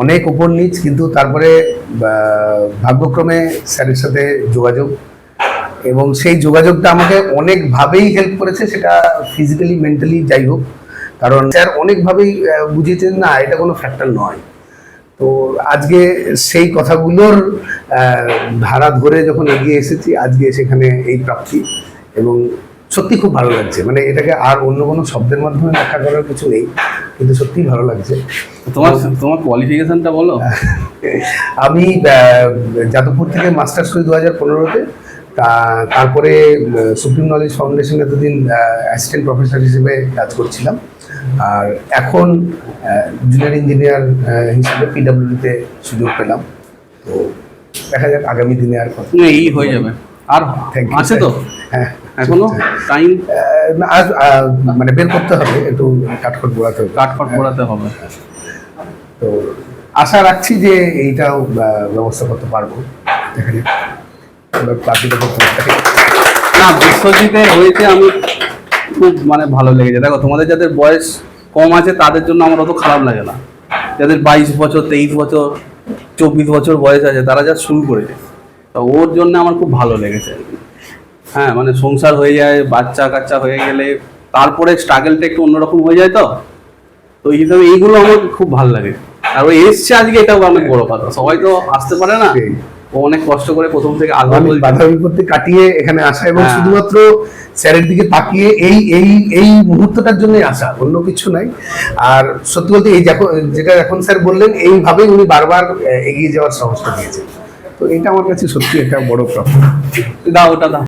অনেক উপর নিচ, কিন্তু তারপরে ভাগ্যক্রমে স্যারের সাথে যোগাযোগ, এবং সেই যোগাযোগটা আমাকে অনেকভাবেই হেল্প করেছে, সেটা ফিজিক্যালি মেন্টালি যাই হোক, কারণ স্যার অনেকভাবেই বুঝিয়েছেন না এটা কোনো ফ্যাক্টর নয়। তো আজকে সেই কথাগুলোর ধারা ধরে যখন এগিয়ে এসেছি, আজকে সেখানে এই প্রাপ্তি, এবং সত্যি খুব ভালো লাগছে। মানে এটাকে আর অন্য কোনো শব্দের মাধ্যমে ব্যাখ্যা করার কিছু নেই, কিন্তু সত্যিই ভালো লাগছে। তোমার তোমার কোয়ালিফিকেশনটা বলো। আমি যাদবপুর থেকে মাস্টার্স করি 2015-তে, তারপরে সুপ্রিম নলেজ ফাউন্ডেশন এতদিন অ্যাসিস্ট্যান্ট প্রফেসর হিসেবে কাজ করছিলাম, আর এখন জুনিয়র ইঞ্জিনিয়ার হিসেবে পিডব্লিউডিতে সুযোগ পেলাম। তো দেখা যাক আগামী দিনে আর কত এই হয়ে যাবে। আর আছে তো? হ্যাঁ, এখনো টাইম মানে বের করতে হবে, একটু কাঠখড় পোড়াতে হবে। কাঠখড় পোড়াতে হবে। তো আশা রাখছি যে এইটাও ব্যবস্থা করতে পারবো। দেখা যাক বাকিটা করতে পারি। না, বিশ্বজিতে হয়েছে আমি খুব মানে ভালো লেগেছে। দেখো, তোমাদের যাদের বয়স কম আছে তাদের জন্য আমার অত খারাপ লাগে না। যাদের 22 বছর, 23 বছর, 24 বছর বয়স আছে, তারা যা শুরু করেছে, তো ওর জন্য আমার খুব ভালো লেগেছে। হ্যাঁ, মানে সংসার হয়ে যায়, বাচ্চা কাচ্চা হয়ে গেলে তারপরে স্ট্রাগলটা একটু অন্যরকম হয়ে যায়। তো এই হিসাবে এইগুলো আমার খুব ভালো লাগে। আর ওই এসছে আজকে, এটাও অনেক বড় কথা। সবাই তো আসতে পারে না, ও অনেক কষ্ট করে প্রথম থেকে বাধা বিপত্তি কাটিয়ে এখানে আসা, এবং শুধুমাত্র স্যারের দিকে তাকিয়ে এই এই এই মুহূর্তটার জন্যই আসা, অন্য কিছু নাই। আর সত্যি বলতে এই যেটা এখন স্যার বললেন, এইভাবেই উনি বারবার এগিয়ে যাওয়ার সাহসটা দিয়েছেন। তো এটা আমার কাছে সত্যি একটা বড় প্রাপ্তি। দাও, ওটা দাও।